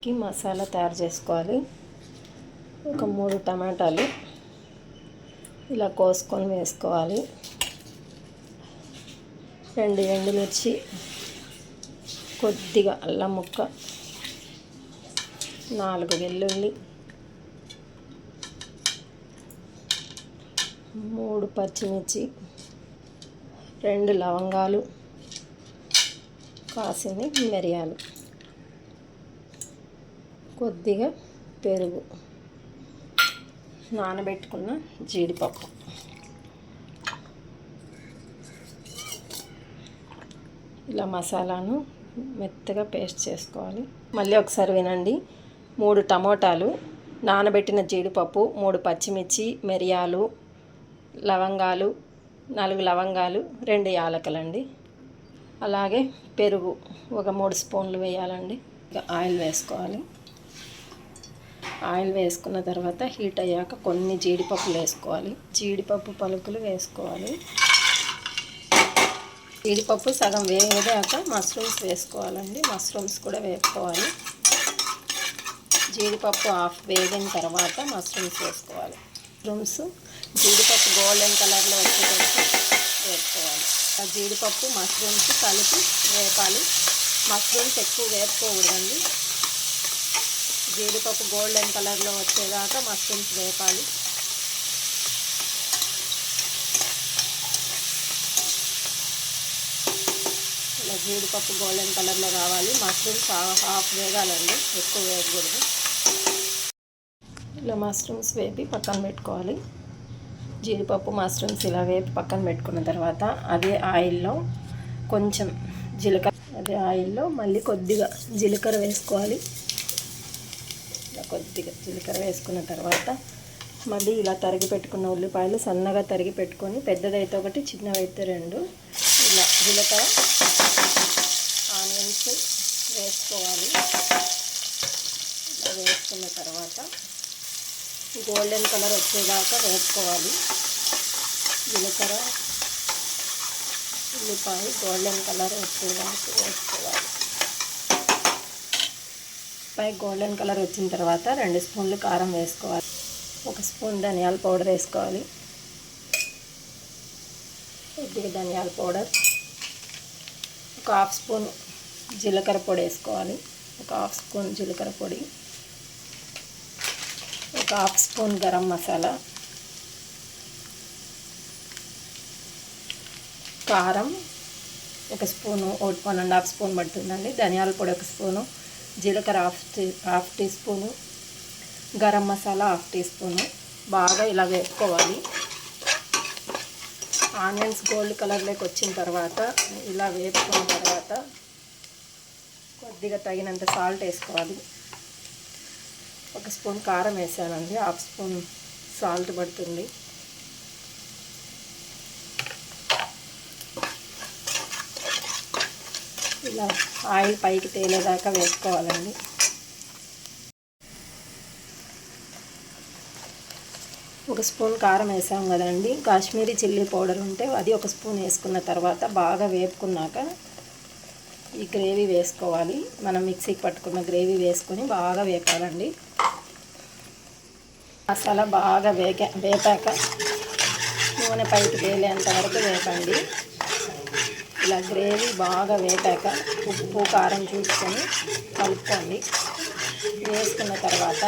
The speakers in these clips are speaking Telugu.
మసాలా తయారు చేసుకోవాలి. ఒక 3 టమాటాలు ఇలా కోసుకొని వేసుకోవాలి. 2 ఎండుమిర్చి, కొద్దిగా అల్లం ముక్క, 4 వెల్లుల్లి, 3 పచ్చిమిర్చి, 2 లవంగాలు, కాసిని మిరియాలు, కొద్దిగా పెరుగు, నానబెట్టుకున్న జీడిపప్పు. ఇలా మసాలాను మెత్తగా పేస్ట్ చేసుకోవాలి. మళ్ళీ ఒకసారి వినండి. 3 టమోటాలు, నానబెట్టిన జీడిపప్పు, 3 పచ్చిమిర్చి, మిరియాలు, లవంగాలు, 4 లవంగాలు, 2 యాలకులండి. అలాగే పెరుగు ఒక 3 స్పూన్లు వేయాలండి. ఆయిల్ వేసుకోవాలి. ఆయిల్ వేసుకున్న తర్వాత హీట్ అయ్యాక కొన్ని జీడిపప్పులు వేసుకోవాలి. జీడిపప్పు పలుకులు వేసుకోవాలి. జీడిపప్పు సగం వేగాక మష్రూమ్స్ వేసుకోవాలండి. మష్రూమ్స్ కూడా వేసుకోవాలి. జీడిపప్పు హాఫ్ వేగిన తర్వాత మష్రూమ్స్ వేసుకోవాలి. మష్రూమ్స్ జీడిపప్పు గోల్డెన్ కలర్లో వచ్చేటట్టు వేసుకోవాలి. ఆ జీడిపప్పు మష్రూమ్స్ కలిపి వేపాలి. మష్రూమ్స్ ఎక్కువ వేపుకోకూడదండి. జీడిపప్పు గోల్డెన్ కలర్లో వచ్చేదాకా మష్రూమ్స్ వేపాలి. ఇలా జీడిపప్పు గోల్డెన్ కలర్లో రావాలి. మష్రూమ్స్ హాఫ్ వేగాలండి, ఎక్కువ వేయకూడదు. ఇలా మష్రూమ్స్ వేపి పక్కన పెట్టుకోవాలి. జీడిపప్పు మష్రూమ్స్ ఇలా వేపి పక్కన పెట్టుకున్న తర్వాత అదే ఆయిల్లో కొంచెం మళ్ళీ కొద్దిగా జీలకర్ర వేసుకోవాలి. కొద్దిగా జీలకర్ర వేసుకున్న తర్వాత మళ్ళీ ఇలా తరిగి పెట్టుకున్న ఉల్లిపాయలు సన్నగా తరిగి పెట్టుకొని, పెద్దదైతే ఒకటి, చిన్నవైతే 2, ఇలా జీలకర్ర, ఆనియన్స్ వేసుకోవాలి. ఇలా వేసుకున్న తర్వాత గోల్డెన్ కలర్ వచ్చేదాకా వేసుకోవాలి. జీలకర్ర, ఉల్లిపాయ గోల్డెన్ కలర్ వచ్చేదాకా వేసుకోవాలి. గోల్డెన్ కలర్ వచ్చిన తర్వాత 2 స్పూన్లు కారం వేసుకోవాలి. 1 స్పూన్ ధనియాల పౌడర్ వేసుకోవాలి. కొద్దిగా ధనియాల పౌడర్, ఒక హాఫ్ స్పూన్ జీలకర్ర పొడి వేసుకోవాలి. ఒక హాఫ్ స్పూన్ జీలకర్ర పొడి, ఒక హాఫ్ స్పూన్ గరం మసాలా, కారం 1 స్పూను, 1.5 స్పూన్ పడుతుందండి. ధనియాల పొడి 1 స్పూను, జీలకర్ర half teaspoon, garam masala half teaspoon. బాగా ఇలా వేపుకోవాలి. ఆనియన్స్ గోల్డ్ కలర్లోకి వచ్చిన తర్వాత ఇలా వేపుకున్న తర్వాత కొద్దిగా తగినంత సాల్ట్ వేసుకోవాలి. 1 స్పూన్ కారం వేసానండి, హాఫ్ స్పూన్ సాల్ట్ పడుతుంది. ఇలా ఆయిల్ పైకి తేలేదాకా వేసుకోవాలండి. ఒక స్పూన్ కారం వేసాం కదండి. కాశ్మీరీ చిల్లీ పౌడర్ ఉంటే అది 1 స్పూన్ వేసుకున్న తర్వాత బాగా వేపుకున్నాక ఈ గ్రేవీ వేసుకోవాలి. మనం మిక్సీకి పట్టుకున్న గ్రేవీ వేసుకొని బాగా వేపాలండి. మసాలా బాగా వేపాక నూనె పైకి తేలేంత వరకు వేపండి. ఇలా గ్రేవీ బాగా వేపాక ఉప్పు కారం చూసుకొని కలుపుకోండి. వేసుకున్న తర్వాత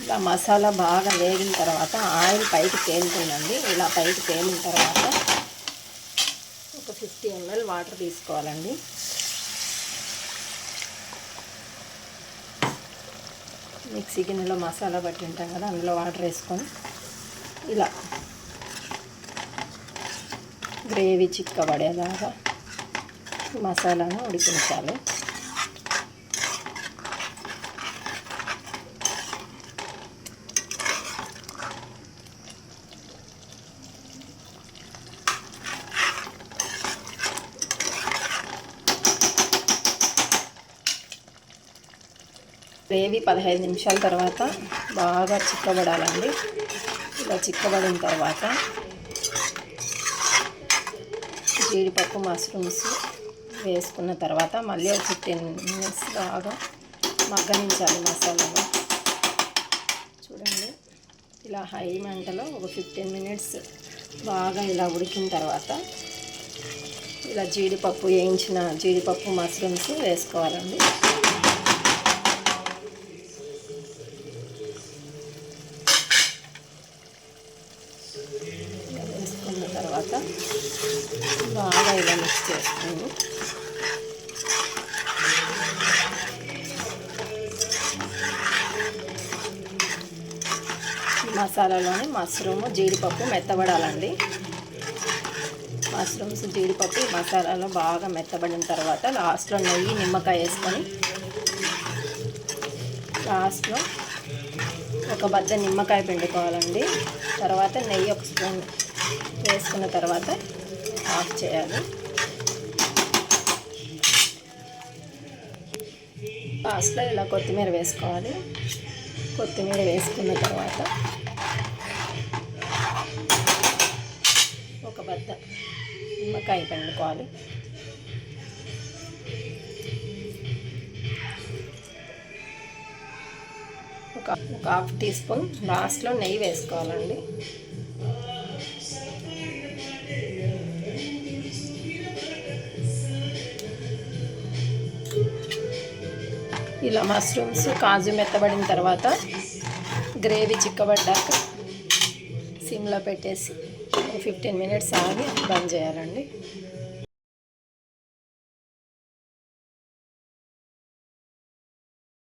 ఇలా మసాలా బాగా వేగిన తర్వాత ఆయిల్ పైకి తేలుతుందండి. ఇలా పైకి తేలిన తర్వాత ఒక 50 ml వాటర్ తీసుకోవాలండి. మిక్సీ గిన్నెలో మసాలా పట్టి ఉంటాం కదా, అందులో వాటర్ వేసుకొని ఇలా గ్రేవీ చిక్కబడేలాగా మసాలాను ఉడికించాలి. గ్రేవీ 15 నిమిషాల తర్వాత బాగా చిక్కబడాలండి. ఇలా చిక్కబడిన తర్వాత జీడిపప్పు మష్రూమ్స్ వేసుకున్న తర్వాత మళ్ళీ ఒక 10 minutes బాగా మగ్గనించాలి మసాలాలో. చూడండి, ఇలా హై మంటలో ఒక 15 మినిట్స్ బాగా ఇలా ఉడికిన తర్వాత ఇలా జీడిపప్పు, వేయించిన జీడిపప్పు, మష్రూమ్స్ వేసుకోవాలండి. వేసుకున్న తర్వాత బాగా ఇలా మిక్స్ చేసుకుని మసాలాలోని మష్రూము, జీడిపప్పు మెత్తబడాలండి. మష్రూమ్స్, జీడిపప్పు మసాలాలో బాగా మెత్తబడిన తర్వాత లాస్ట్లో నెయ్యి, నిమ్మకాయ వేసుకొని లాస్ట్లో ఒక బద్ద నిమ్మకాయ పిండుకోవాలండి. తర్వాత నెయ్యి ఒక స్పూన్ వేసుకున్న తర్వాత ఆఫ్ చేయాలి. లాస్ట్లో ఇలా కొత్తిమీర వేసుకోవాలి. కొత్తిమీర వేసుకున్న తర్వాత ఒక బద్ద నిమ్మకాయ పిండుకోవాలి. ఒక హాఫ్ టీ స్పూన్ లాస్ట్లో నెయ్యి వేసుకోవాలండి. ఇలా మష్రూమ్స్, కాజు మెత్తబడిన తర్వాత గ్రేవీ చిక్కబడ్డాక సిమ్లో పెట్టేసి 15 మినిట్స్ ఆగి బంద్ చేయాలండి.